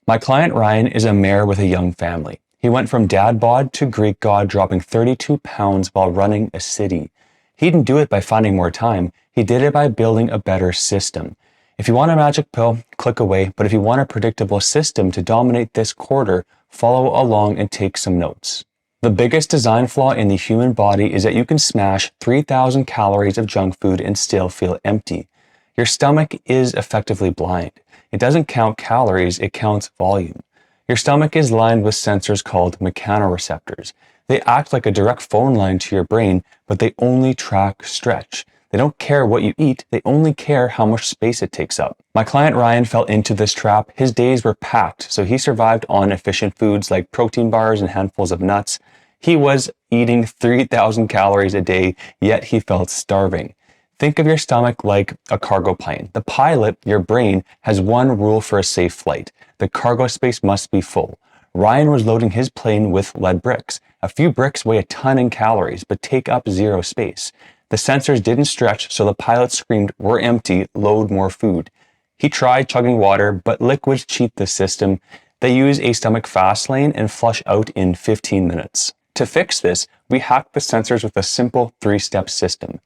My client Ryan is a mayor with a young family. He went from dad bod to Greek god, dropping 32 pounds while running a city. He didn't do it by finding more time. He did it by building a better system. If you want a magic pill, click away. But if you want a predictable system to dominate this quarter, follow along and take some notes. The biggest design flaw in the human body is that you can smash 3,000 calories of junk food and still feel empty. Your stomach is effectively blind. It doesn't count calories, it counts volume. Your stomach is lined with sensors called mechanoreceptors. They act like a direct phone line to your brain, but they only track stretch. They don't care what you eat, they only care how much space it takes up. My client Ryan fell into this trap. His days were packed, so he survived on efficient foods like protein bars and handfuls of nuts. He was eating 3,000 calories a day, yet he felt starving. Think of your stomach like a cargo plane. The pilot, your brain, has one rule for a safe flight. The cargo space must be full. Ryan was loading his plane with lead bricks. A few bricks weigh a ton in calories, but take up zero space. The sensors didn't stretch, so the pilot screamed, "We're empty, load more food." He tried chugging water, but liquids cheat the system. They use a stomach fast lane and flush out in 15 minutes. To fix this, we hacked the sensors with a simple 3-step system.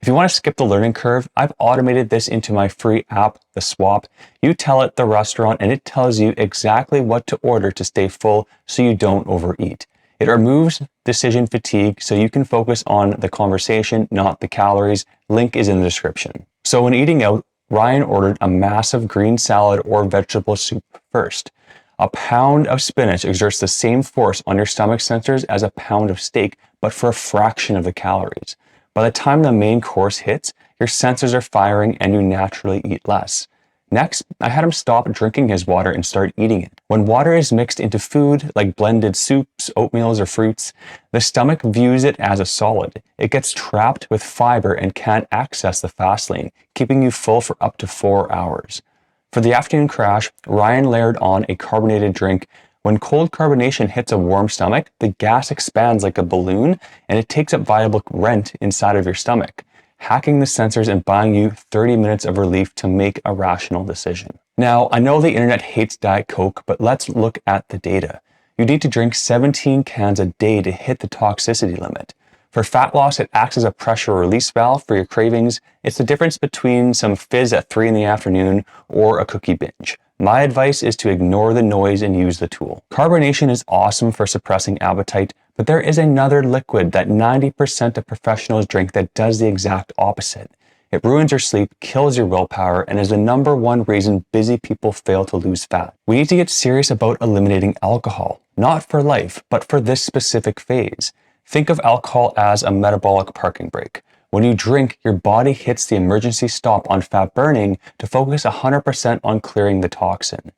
If you want to skip the learning curve, I've automated this into my free app, The Swap. You tell it the restaurant and it tells you exactly what to order to stay full so you don't overeat. It removes decision fatigue so you can focus on the conversation, not the calories. Link is in the description. So when eating out, Ryan ordered a massive green salad or vegetable soup first. A pound of spinach exerts the same force on your stomach sensors as a pound of steak, but for a fraction of the calories. By the time the main course hits, your sensors are firing and you naturally eat less. Next, I had him stop drinking his water and start eating it. When water is mixed into food, like blended soups, oatmeals, or fruits, the stomach views it as a solid. It gets trapped with fiber and can't access the fast lane, keeping you full for up to 4 hours. For the afternoon crash, Ryan layered on a carbonated drink. When cold carbonation hits a warm stomach, the gas expands like a balloon and it takes up viable rent inside of your stomach, hacking the sensors and buying you 30 minutes of relief to make a rational decision. Now, I know the internet hates Diet Coke, but let's look at the data. You need to drink 17 cans a day to hit the toxicity limit. For fat loss, it acts as a pressure release valve for your cravings. It's the difference between some fizz at 3 in the afternoon or a cookie binge. My advice is to ignore the noise and use the tool. Carbonation is awesome for suppressing appetite, but there is another liquid that 90% of professionals drink that does the exact opposite. It ruins your sleep, kills your willpower, and is the #1 reason busy people fail to lose fat. We need to get serious about eliminating alcohol, not for life, but for this specific phase. Think of alcohol as a metabolic parking brake. When you drink, your body hits the emergency stop on fat burning to focus 100% on clearing the toxin.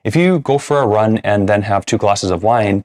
If you go for a run and then have 2 glasses of wine,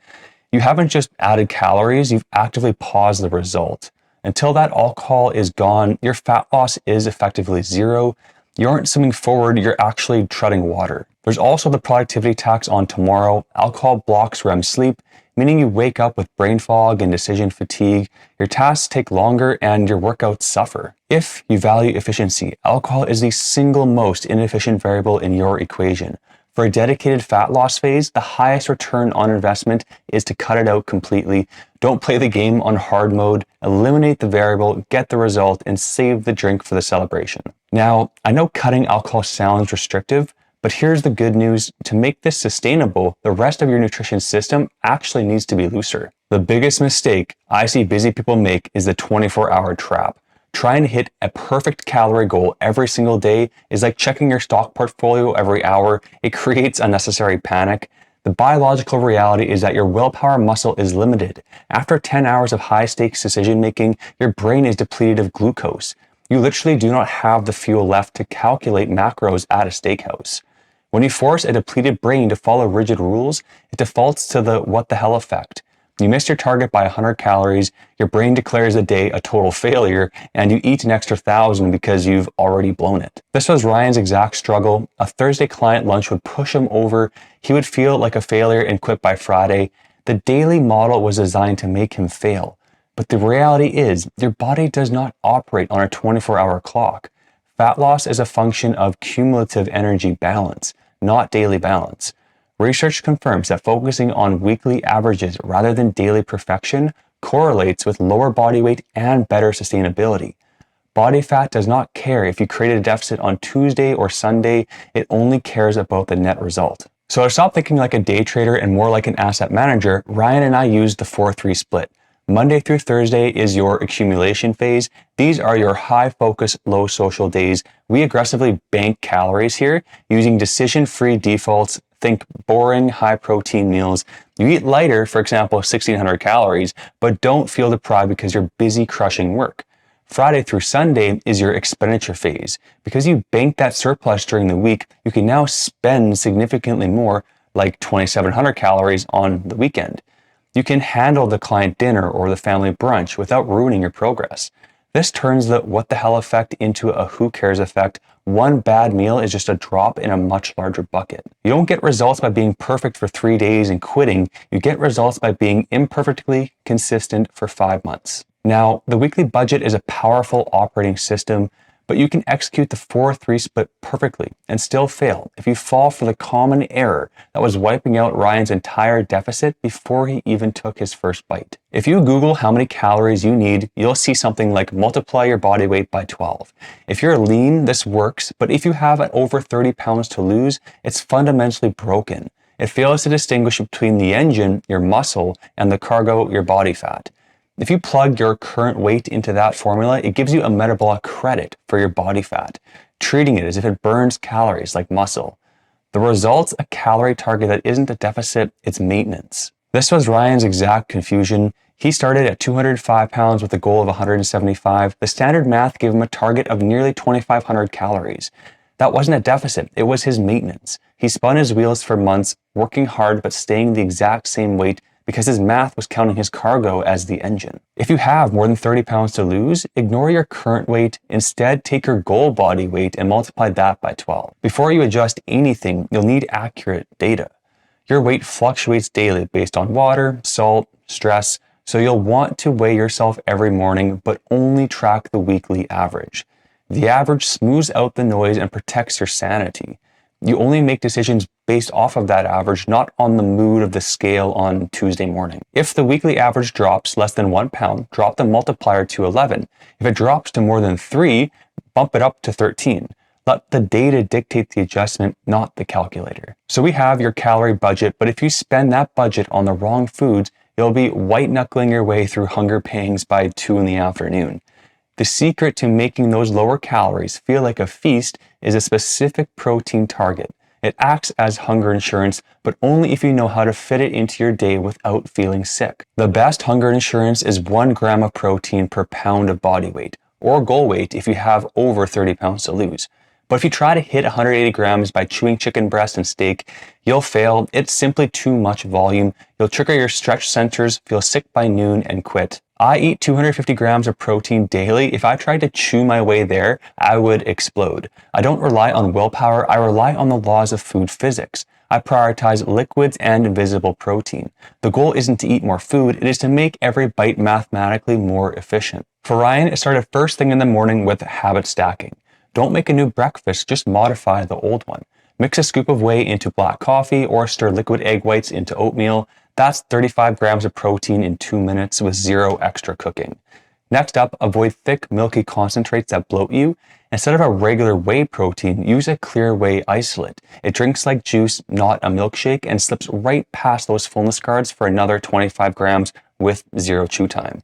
you haven't just added calories, you've actively paused the result. Until that alcohol is gone, your fat loss is effectively zero. You aren't swimming forward, you're actually treading water. There's also the productivity tax on tomorrow. Alcohol blocks REM sleep, meaning you wake up with brain fog and decision fatigue. Your tasks take longer and your workouts suffer. If you value efficiency, alcohol is the single most inefficient variable in your equation. For a dedicated fat loss phase, the highest return on investment is to cut it out completely. Don't play the game on hard mode, eliminate the variable, get the result, and save the drink for the celebration. Now, I know cutting alcohol sounds restrictive, but here's the good news. To make this sustainable, the rest of your nutrition system actually needs to be looser. The biggest mistake I see busy people make is the 24-hour trap. Trying to hit a perfect calorie goal every single day is like checking your stock portfolio every hour. It creates unnecessary panic. The biological reality is that your willpower muscle is limited. After 10 hours of high-stakes decision-making, your brain is depleted of glucose. You literally do not have the fuel left to calculate macros at a steakhouse. When you force a depleted brain to follow rigid rules, it defaults to the what the hell effect. You miss your target by 100 calories, your brain declares the day a total failure, and you eat an extra 1,000 because you've already blown it. This was Ryan's exact struggle. A Thursday client lunch would push him over. He would feel like a failure and quit by Friday. The daily model was designed to make him fail. But the reality is, your body does not operate on a 24-hour clock. Fat loss is a function of cumulative energy balance, not daily balance. Research confirms that focusing on weekly averages rather than daily perfection correlates with lower body weight and better sustainability. Body fat does not care if you create a deficit on Tuesday or Sunday, it only cares about the net result. So to stop thinking like a day trader and more like an asset manager, Ryan and I used the 4-3 split. Monday through Thursday is your accumulation phase. These are your high focus, low social days. We aggressively bank calories here using decision-free defaults. Think boring, high protein meals. You eat lighter, for example, 1600 calories, but don't feel deprived because you're busy crushing work. Friday through Sunday is your expenditure phase. Because you bank that surplus during the week, you can now spend significantly more, like 2700 calories on the weekend. You can handle the client dinner or the family brunch without ruining your progress. This turns the what the hell effect into a who cares effect. One bad meal is just a drop in a much larger bucket. You don't get results by being perfect for 3 days and quitting. You get results by being imperfectly consistent for 5 months. Now, the weekly budget is a powerful operating system, but you can execute the 4-3 split perfectly and still fail if you fall for the common error that was wiping out Ryan's entire deficit before he even took his first bite. If you Google how many calories you need, you'll see something like multiply your body weight by 12. If you're lean, this works, but if you have over 30 pounds to lose, it's fundamentally broken. It fails to distinguish between the engine, your muscle, and the cargo, your body fat. If you plug your current weight into that formula, it gives you a metabolic credit for your body fat, treating it as if it burns calories like muscle. The result's a calorie target that isn't a deficit, it's maintenance. This was Ryan's exact confusion. He started at 205 pounds with a goal of 175. The standard math gave him a target of nearly 2,500 calories. That wasn't a deficit, it was his maintenance. He spun his wheels for months, working hard but staying the exact same weight because his math was counting his cargo as the engine. If you have more than 30 pounds to lose, ignore your current weight. Instead, take your goal body weight and multiply that by 12. Before you adjust anything, you'll need accurate data. Your weight fluctuates daily based on water, salt, stress, so you'll want to weigh yourself every morning, but only track the weekly average. The average smooths out the noise and protects your sanity. You only make decisions based off of that average, not on the mood of the scale on Tuesday morning. If the weekly average drops less than 1 pound, drop the multiplier to 11. If it drops to more than 3, bump it up to 13. Let the data dictate the adjustment, not the calculator. So we have your calorie budget, but if you spend that budget on the wrong foods, you'll be white-knuckling your way through hunger pangs by 2 in the afternoon. The secret to making those lower calories feel like a feast is a specific protein target. It acts as hunger insurance, but only if you know how to fit it into your day without feeling sick. The best hunger insurance is 1 gram of protein per pound of body weight, or goal weight if you have over 30 pounds to lose. But if you try to hit 180 grams by chewing chicken breast and steak, you'll fail. It's simply too much volume. You'll trigger your stretch centers, feel sick by noon, and quit. I eat 250 grams of protein daily. If I tried to chew my way there, I would explode. I don't rely on willpower. I rely on the laws of food physics. I prioritize liquids and invisible protein. The goal isn't to eat more food, it is to make every bite mathematically more efficient. For Ryan, it started first thing in the morning with habit stacking. Don't make a new breakfast, just modify the old one. Mix a scoop of whey into black coffee or stir liquid egg whites into oatmeal. That's 35 grams of protein in 2 minutes with 0 extra cooking. Next up, avoid thick, milky concentrates that bloat you. Instead of a regular whey protein, use a clear whey isolate. It drinks like juice, not a milkshake, and slips right past those fullness guards for another 25 grams with 0 chew time.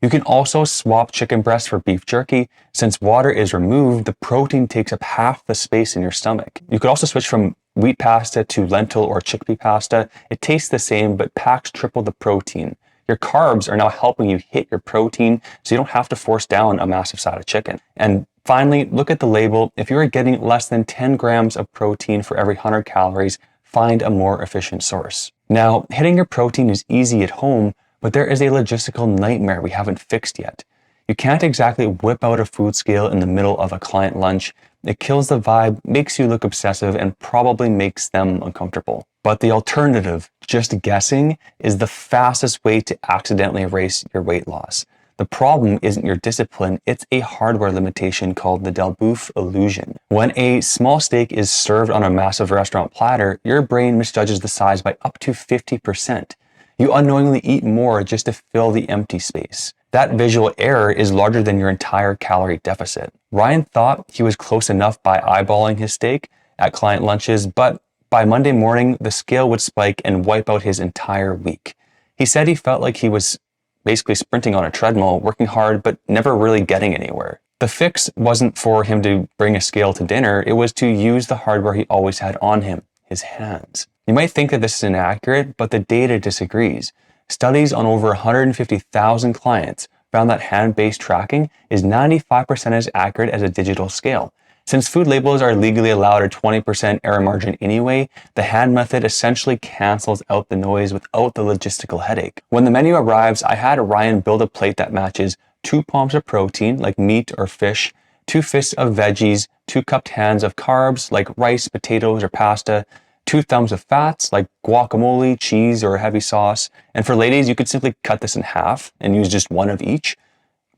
You can also swap chicken breast for beef jerky. Since water is removed, the protein takes up half the space in your stomach. You could also switch from wheat pasta to lentil or chickpea pasta. It tastes the same, but packs triple the protein. Your carbs are now helping you hit your protein, so you don't have to force down a massive side of chicken. And finally, look at the label. If you are getting less than 10 grams of protein for every 100 calories, find a more efficient source. Now, hitting your protein is easy at home, but there is a logistical nightmare we haven't fixed yet. You can't exactly whip out a food scale in the middle of a client lunch. It kills the vibe, makes you look obsessive, and probably makes them uncomfortable. But the alternative, just guessing, is the fastest way to accidentally erase your weight loss. The problem isn't your discipline, it's a hardware limitation called the Delboeuf illusion. When a small steak is served on a massive restaurant platter, your brain misjudges the size by up to 50%. You unknowingly eat more just to fill the empty space. That visual error is larger than your entire calorie deficit. Ryan thought he was close enough by eyeballing his steak at client lunches, but by Monday morning, the scale would spike and wipe out his entire week. He said he felt like he was basically sprinting on a treadmill, working hard, but never really getting anywhere. The fix wasn't for him to bring a scale to dinner, it was to use the hardware he always had on him, his hands. You might think that this is inaccurate, but the data disagrees. Studies on over 150,000 clients found that hand-based tracking is 95% as accurate as a digital scale. Since food labels are legally allowed a 20% error margin anyway, the hand method essentially cancels out the noise without the logistical headache. When the menu arrives, I had Ryan build a plate that matches 2 palms of protein, like meat or fish, 2 fists of veggies, 2 cupped hands of carbs, like rice, potatoes, or pasta, 2 thumbs of fats, like guacamole, cheese, or a heavy sauce. And for ladies, you could simply cut this in half and use just 1 of each.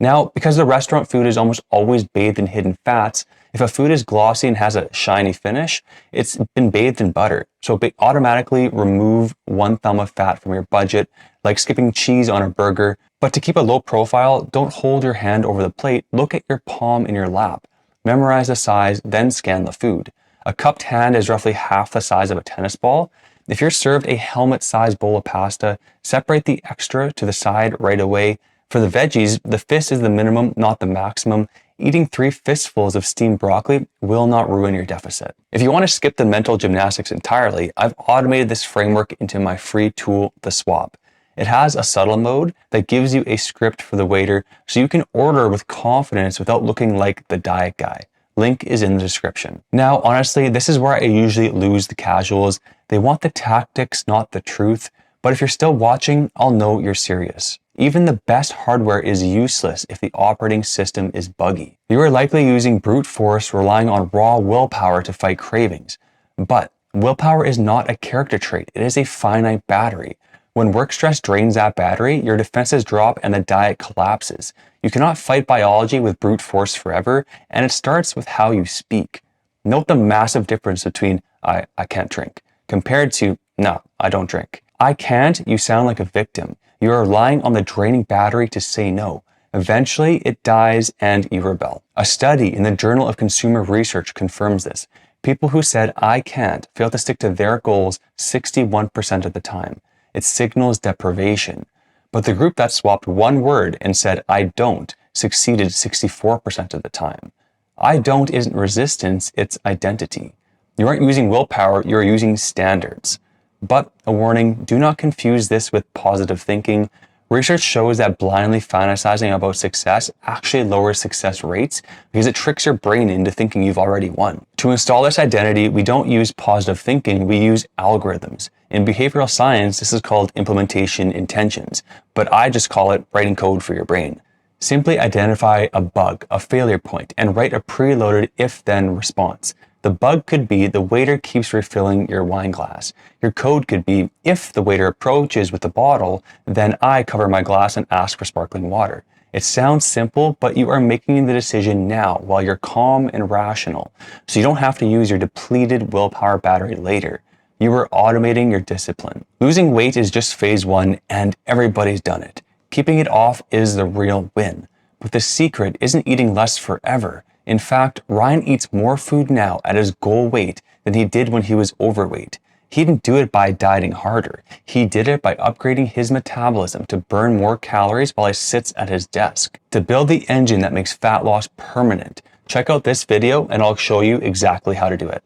Now, because the restaurant food is almost always bathed in hidden fats, if a food is glossy and has a shiny finish, it's been bathed in butter. So automatically remove 1 thumb of fat from your budget, like skipping cheese on a burger. But to keep a low profile, don't hold your hand over the plate, look at your palm in your lap. Memorize the size, then scan the food. A cupped hand is roughly half the size of a tennis ball. If you're served a helmet-sized bowl of pasta, separate the extra to the side right away. For the veggies, the fist is the minimum, not the maximum. Eating 3 fistfuls of steamed broccoli will not ruin your deficit. If you want to skip the mental gymnastics entirely, I've automated this framework into my free tool, The Swap. It has a subtle mode that gives you a script for the waiter so you can order with confidence without looking like the diet guy. Link is in the description. Now, honestly, this is where I usually lose the casuals. They want the tactics, not the truth. But if you're still watching, I'll know you're serious. Even the best hardware is useless if the operating system is buggy. You are likely using brute force, relying on raw willpower to fight cravings. But willpower is not a character trait, it is a finite battery. When work stress drains that battery, your defenses drop and the diet collapses. You cannot fight biology with brute force forever, and it starts with how you speak. Note the massive difference between I can't drink compared to no, I don't drink. I can't, you sound like a victim. You are relying on the draining battery to say no. Eventually, it dies and you rebel. A study in the Journal of Consumer Research confirms this. People who said I can't fail to stick to their goals 61% of the time. It signals deprivation. But the group that swapped 1 word and said I don't succeeded 64% of the time. I don't isn't resistance, it's identity. You aren't using willpower, you're using standards. But a warning, do not confuse this with positive thinking. Research shows that blindly fantasizing about success actually lowers success rates because it tricks your brain into thinking you've already won. To install this identity, we don't use positive thinking, we use algorithms. In behavioral science, this is called implementation intentions, but I just call it writing code for your brain. Simply identify a bug, a failure point, and write a preloaded if-then response. The bug could be the waiter keeps refilling your wine glass. Your code could be if the waiter approaches with the bottle, then I cover my glass and ask for sparkling water. It sounds simple, but you are making the decision now while you're calm and rational, so you don't have to use your depleted willpower battery later. You are automating your discipline. Losing weight is just phase 1 and everybody's done it. Keeping it off is the real win. But the secret isn't eating less forever. In fact, Ryan eats more food now at his goal weight than he did when he was overweight. He didn't do it by dieting harder. He did it by upgrading his metabolism to burn more calories while he sits at his desk. To build the engine that makes fat loss permanent, check out this video and I'll show you exactly how to do it.